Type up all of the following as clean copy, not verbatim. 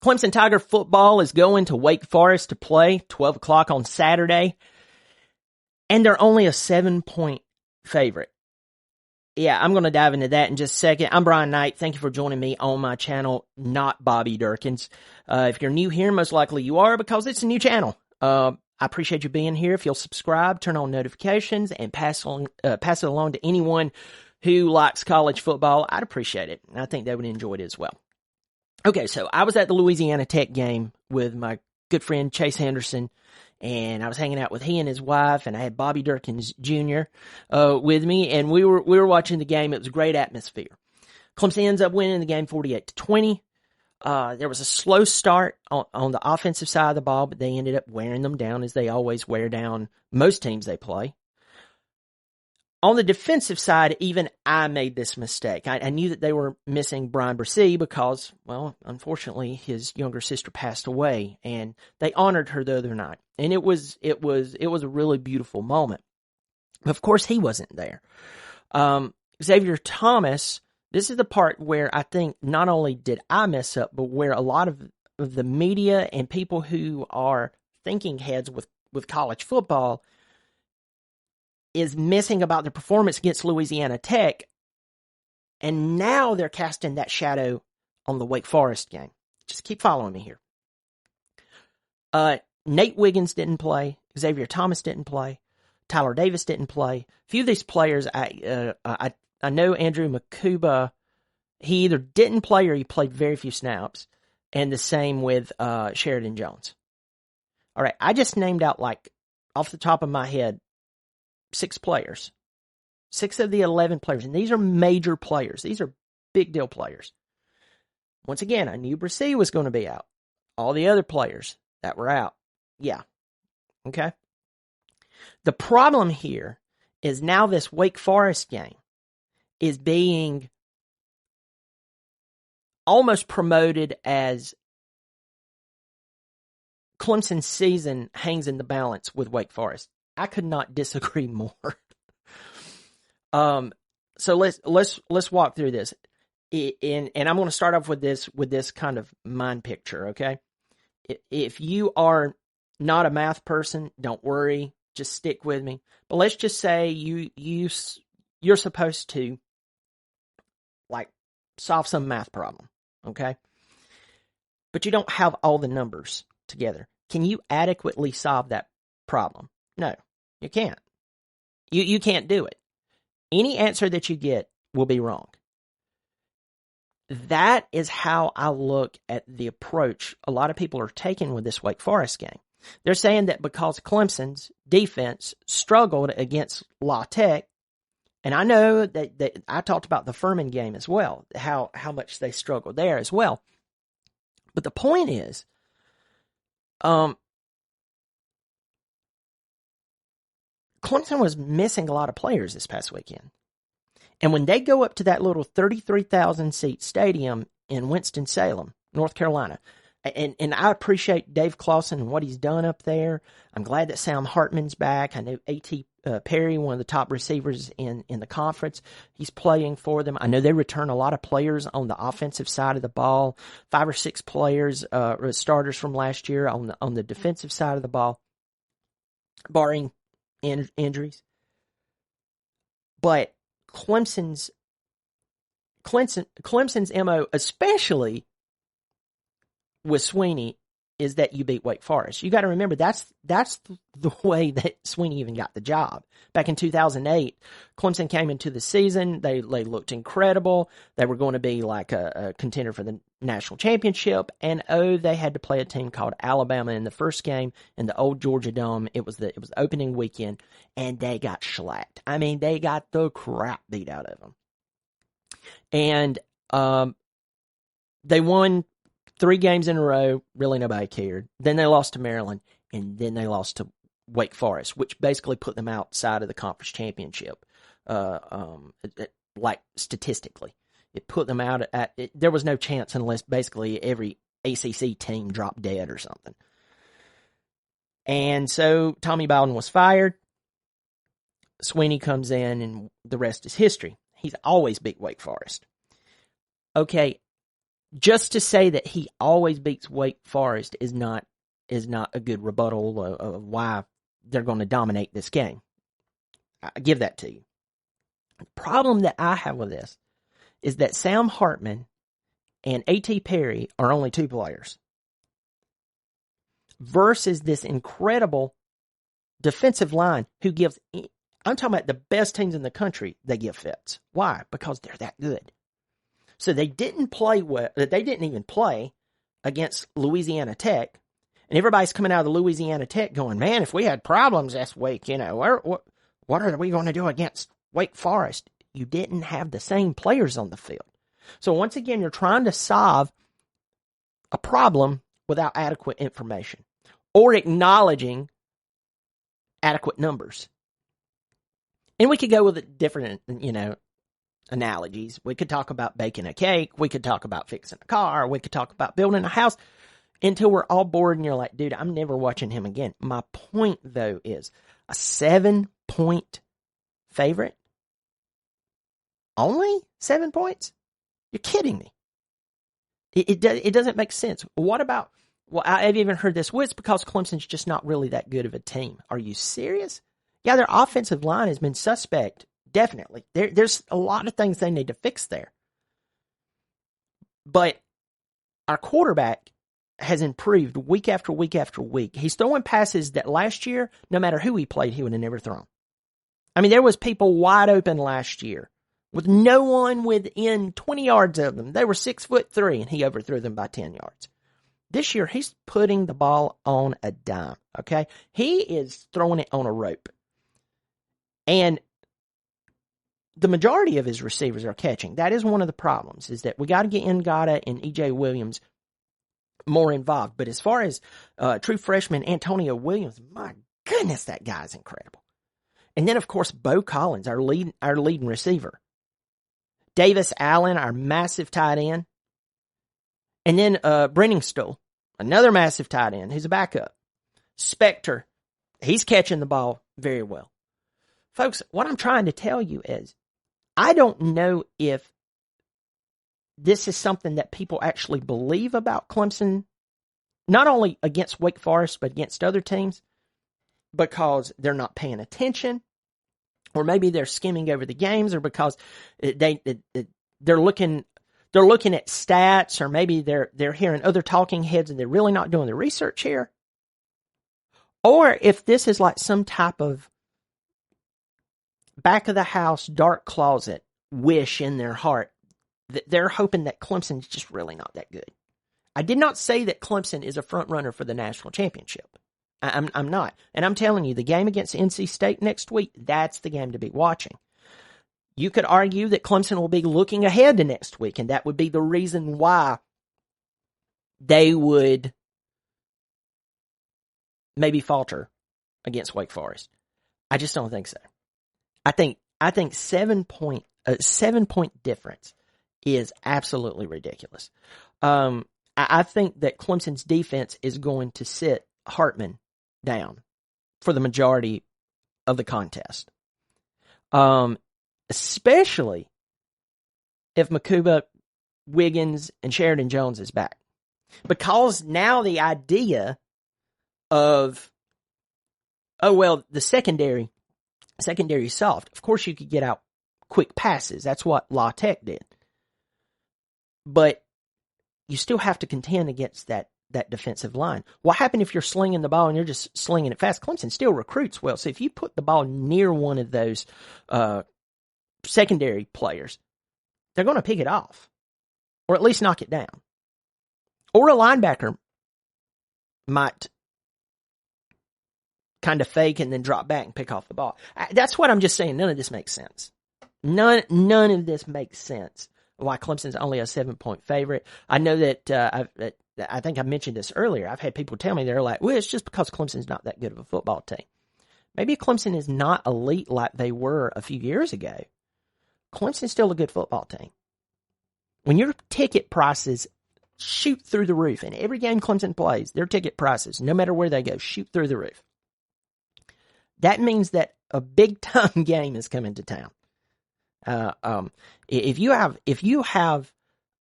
Clemson Tiger football is going to Wake Forest to play 12 o'clock on Saturday, and they're only a 7-point favorite. Yeah, I'm going to dive into that in just a second. I'm Brian Knight. Thank you for joining me on my channel, Not Bobby Durkins. If you're new here, most likely you are because it's a new channel. I appreciate you being here. If you'll subscribe, turn on notifications, and pass it along to anyone who likes college football, I'd appreciate it. And I think they would enjoy it as well. Okay, so I was at the Louisiana Tech game with my good friend Chase Henderson, and I was hanging out with he and his wife, and I had Bobby Durkins Jr. With me, and we were watching the game. It was a great atmosphere. Clemson ends up winning the game 48-20. There was a slow start on the offensive side of the ball, but they ended up wearing them down as they always wear down most teams they play. On the defensive side, even I made this mistake. I knew that they were missing Brian Bresee because, well, unfortunately, his younger sister passed away, and they honored her the other night. And it was a really beautiful moment. But of course, he wasn't there. Xavier Thomas, this is the part where I think not only did I mess up, but where a lot of the media and people who are thinking heads with college football is missing about their performance against Louisiana Tech, and now they're casting that shadow on the Wake Forest game. Just keep following me here. Nate Wiggins didn't play. Xavier Thomas didn't play. Tyler Davis didn't play. A few of these players, I know Andrew Makuba, he either didn't play or he played very few snaps, and the same with Sheridan Jones. All right, I just named out, like, off the top of my head, 6 players. 6 of the 11 players. And these are major players. These are big deal players. Once again, I knew Bresee was going to be out. All the other players that were out. Yeah. Okay. The problem here is now this Wake Forest game is being almost promoted as Clemson's season hangs in the balance with Wake Forest. I could not disagree more. So let's walk through this. And I'm going to start off with this kind of mind picture, okay? If you are not a math person, don't worry, just stick with me. But let's just say you're supposed to, like, solve some math problem, okay? But you don't have all the numbers together. Can you adequately solve that problem? No, you can't. You can't do it. Any answer that you get will be wrong. That is how I look at the approach a lot of people are taking with this Wake Forest game. They're saying that because Clemson's defense struggled against La Tech, and I know that I talked about the Furman game as well, how much they struggled there as well. But the point is, Clemson was missing a lot of players this past weekend. And when they go up to that little 33,000-seat stadium in Winston-Salem, North Carolina, and I appreciate Dave Clawson and what he's done up there. I'm glad that Sam Hartman's back. I know A.T. Perry, one of the top receivers in the conference, he's playing for them. I know they return a lot of players on the offensive side of the ball, 5 or 6 players, starters from last year on the defensive side of the ball, barring injuries. But Clemson's MO, especially with Sweeney, is that you beat Wake Forest. You got to remember that's the way that Sweeney even got the job. Back in 2008, Clemson came into the season. They looked incredible. They were going to be like a contender for the national championship. And they had to play a team called Alabama in the first game in the old Georgia Dome. It was the opening weekend, and they got shellacked. I mean, they got the crap beat out of them. And they won 3 games in a row, really nobody cared. Then they lost to Maryland, and then they lost to Wake Forest, which basically put them outside of the conference championship, like statistically. It put them out there was no chance unless basically every ACC team dropped dead or something. And so Tommy Bowden was fired. Sweeney comes in, and the rest is history. He's always beat Wake Forest. Okay, just to say that he always beats Wake Forest is not a good rebuttal of why they're going to dominate this game. I give that to you. The problem that I have with this is that Sam Hartman and A.T. Perry are only two players versus this incredible defensive line who gives, I'm talking about the best teams in the country, they give fits. Why? Because they're that good. So they didn't play well, they didn't even play against Louisiana Tech. And everybody's coming out of the Louisiana Tech going, man, if we had problems this week, what are we going to do against Wake Forest? You didn't have the same players on the field. So once again, you're trying to solve a problem without adequate information or acknowledging adequate numbers. And we could go with different, analogies. We could talk about baking a cake. We could talk about fixing a car. We could talk about building a house until we're all bored and you're like, dude, I'm never watching him again. My point, though, is a 7-point favorite. Only 7 points? You're kidding me. It doesn't make sense. What about, I've even heard this, well, it's because Clemson's just not really that good of a team. Are you serious? Yeah, their offensive line has been suspect, definitely. There's a lot of things they need to fix there. But our quarterback has improved week after week after week. He's throwing passes that last year, no matter who he played, he would have never thrown. I mean, there was people wide open last year with no one within 20 yards of them. They were 6'3", and he overthrew them by 10 yards. This year, he's putting the ball on a dime, okay? He is throwing it on a rope. And the majority of his receivers are catching. That is one of the problems, is that we got to get Ngata and E.J. Williams more involved. But as far as true freshman Antonio Williams, my goodness, that guy's incredible. And then, of course, Bo Collins, our leading receiver. Davis Allen, our massive tight end. And then Brenningstool, another massive tight end, who's a backup. Spector, he's catching the ball very well. Folks, what I'm trying to tell you is, I don't know if this is something that people actually believe about Clemson, not only against Wake Forest, but against other teams, because they're not paying attention, or maybe they're skimming over the games, or because they're looking at stats, or maybe they're hearing other talking heads and they're really not doing the research here. Or if this is like some type of back of the house, dark closet wish in their heart that they're hoping that Clemson's just really not that good. I did not say that Clemson is a front runner for the national championship. I'm not. And I'm telling you, the game against NC State next week, that's the game to be watching. You could argue that Clemson will be looking ahead to next week, and that would be the reason why they would maybe falter against Wake Forest. I just don't think so. I think 7-point difference is absolutely ridiculous. I think that Clemson's defense is going to sit Hartman down for the majority of the contest. Especially if Makuba, Wiggins, and Sheridan Jones is back. Because now the idea of, the secondary soft. Of course you could get out quick passes. That's what La Tech did. But you still have to contend against that defensive line. What happened if you're slinging the ball and you're just slinging it fast? Clemson still recruits well. So if you put the ball near one of those secondary players, they're going to pick it off. Or at least knock it down. Or a linebacker might kind of fake and then drop back and pick off the ball. That's what I'm just saying. None of this makes sense. None of this makes sense. Why Clemson's only a 7-point favorite. I know that I think I mentioned this earlier. I've had people tell me, they're like, well, it's just because Clemson's not that good of a football team. Maybe Clemson is not elite like they were a few years ago. Clemson's still a good football team. When your ticket prices shoot through the roof, and every game Clemson plays, their ticket prices, no matter where they go, shoot through the roof. That means that a big time game is coming to town. If you have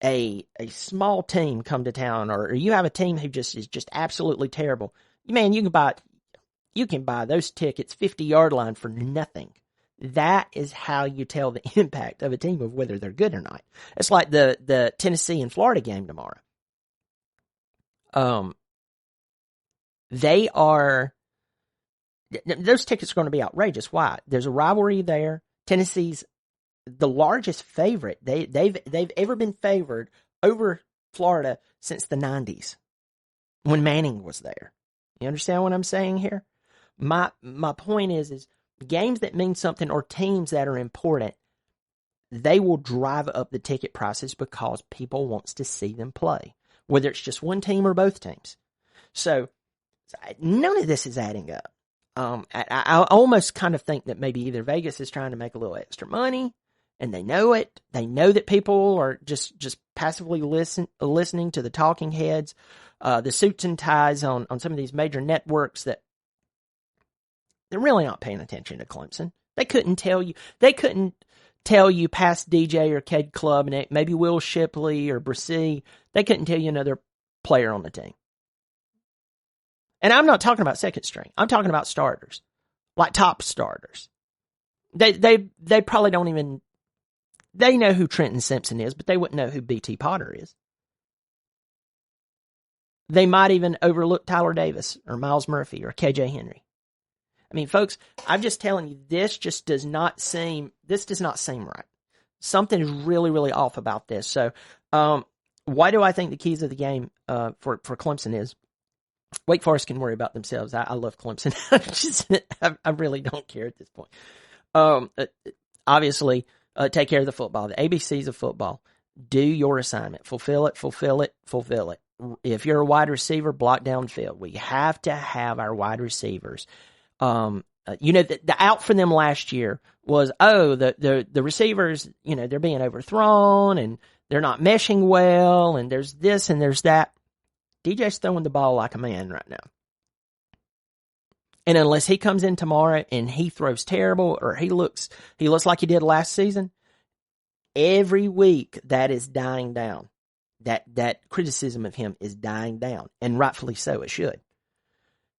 a small team come to town, or you have a team who just is just absolutely terrible, man, you can buy those tickets 50-yard line for nothing. That is how you tell the impact of a team of whether they're good or not. It's like the Tennessee and Florida game tomorrow. Those tickets are going to be outrageous. Why? There's a rivalry there. Tennessee's the largest favorite. They've ever been favored over Florida since the 90s when Manning was there. You understand what I'm saying here? My point is games that mean something or teams that are important, they will drive up the ticket prices because people wants to see them play, whether it's just one team or both teams. So none of this is adding up. I almost kind of think that maybe either Vegas is trying to make a little extra money, and they know it. They know that people are just passively listening to the talking heads, the suits and ties on some of these major networks that they're really not paying attention to Clemson. They couldn't tell you. They couldn't tell you past DJ or Cade Club and maybe Will Shipley or Brissy. They couldn't tell you another player on the team. And I'm not talking about second string. I'm talking about starters, like top starters. They probably don't even. They know who Trenton Simpson is, but they wouldn't know who BT Potter is. They might even overlook Tyler Davis or Miles Murphy or KJ Henry. I mean, folks, I'm just telling you, this does not seem right. Something is really, really off about this. So, why do I think the keys of the game for Clemson is Wake Forest can worry about themselves. I love Clemson. I really don't care at this point. Obviously, take care of the football. The ABCs of football. Do your assignment. Fulfill it, fulfill it, fulfill it. If you're a wide receiver, block downfield. We have to have our wide receivers. The out for them last year was, the receivers, they're being overthrown and they're not meshing well and there's this and there's that. DJ's throwing the ball like a man right now. And unless he comes in tomorrow and he throws terrible or he looks like he did last season, every week that is dying down. That criticism of him is dying down, and rightfully so, it should.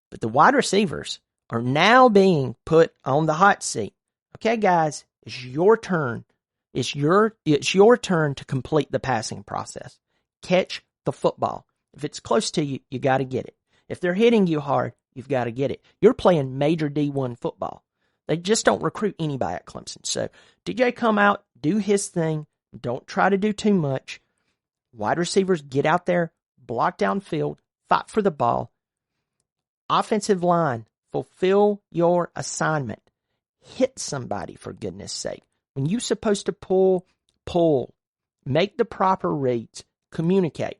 But the wide receivers are now being put on the hot seat. Okay, guys, it's your turn. It's your turn to complete the passing process. Catch the football. If it's close to you, you got to get it. If they're hitting you hard, you've got to get it. You're playing major D1 football. They just don't recruit anybody at Clemson. So DJ, come out, do his thing. Don't try to do too much. Wide receivers, get out there, block downfield, fight for the ball. Offensive line, fulfill your assignment. Hit somebody, for goodness sake. When you're supposed to pull. Make the proper reads. Communicate.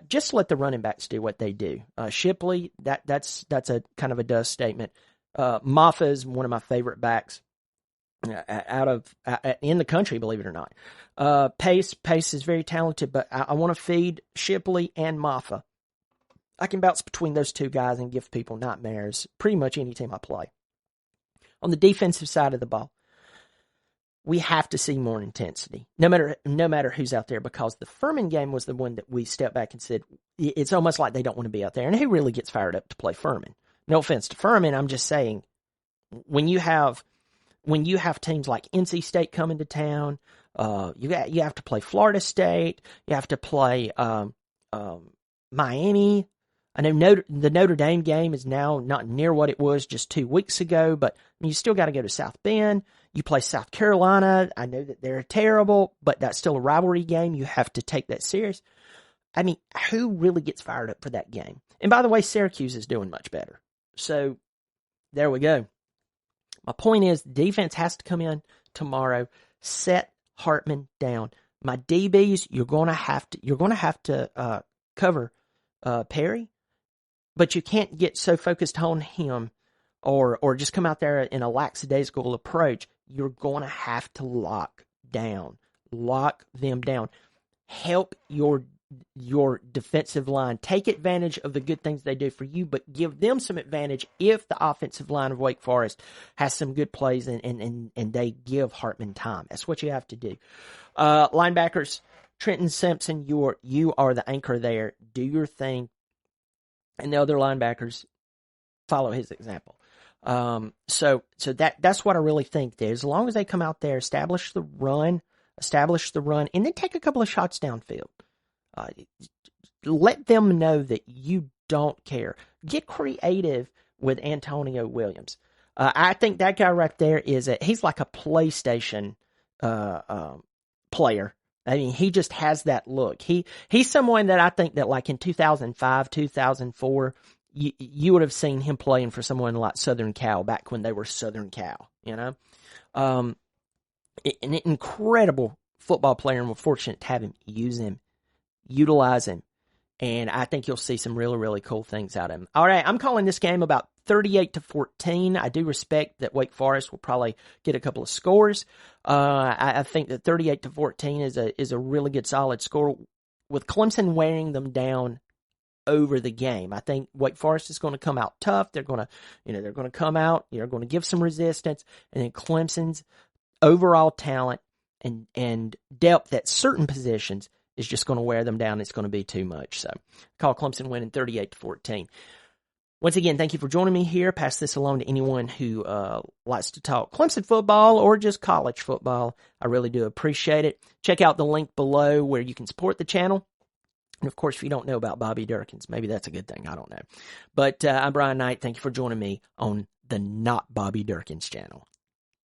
Just let the running backs do what they do. Shipley, that's a kind of a dust statement. Maffa is one of my favorite backs in the country, believe it or not. Pace is very talented, but I want to feed Shipley and Maffa. I can bounce between those two guys and give people nightmares pretty much any team I play. On the defensive side of the ball, we have to see more intensity, no matter who's out there, because the Furman game was the one that we stepped back and said, it's almost like they don't want to be out there. And who really gets fired up to play Furman? No offense to Furman, I'm just saying, when you have teams like NC State coming to town, you have to play Florida State, you have to play Miami. I know the Notre Dame game is now not near what it was just 2 weeks ago, but you still got to go to South Bend. You play South Carolina. I know that they're terrible, but that's still a rivalry game. You have to take that serious. I mean, who really gets fired up for that game? And by the way, Syracuse is doing much better. So there we go. My point is, defense has to come in tomorrow, set Hartman down. My DBs, you're going to have to cover Perry, but you can't get so focused on him or just come out there in a lackadaisical approach. You're going to have to lock them down. Help your defensive line. Take advantage of the good things they do for you, but give them some advantage if the offensive line of Wake Forest has some good plays and they give Hartman time. That's what you have to do. Linebackers, Trenton Simpson, you are the anchor there. Do your thing, and the other linebackers follow his example. So that's what I really think there. As long as they come out there, establish the run, and then take a couple of shots downfield. Let them know that you don't care. Get creative with Antonio Williams. I think that guy right there he's like a PlayStation player. I mean, he just has that look. He's someone that I think that like in 2005, 2004, you would have seen him playing for someone like Southern Cal back when they were Southern Cal, you know? An incredible football player, and we're fortunate to have him, use him, utilize him. And I think you'll see some really, really cool things out of him. All right, I'm calling this game about 38-14. I do respect that Wake Forest will probably get a couple of scores. I think that 38-14 is a really good, solid score, with Clemson wearing them down over the game. I think Wake Forest is going to come out tough. They're going to come out. They're going to give some resistance, and then Clemson's overall talent and depth at certain positions is just going to wear them down. It's going to be too much. So, call Clemson winning 38-14. Once again, thank you for joining me here. Pass this along to anyone who likes to talk Clemson football or just college football. I really do appreciate it. Check out the link below where you can support the channel. And, of course, if you don't know about Bobby Durkins, maybe that's a good thing. I don't know. But I'm Brian Knight. Thank you for joining me on the Not Bobby Durkins channel.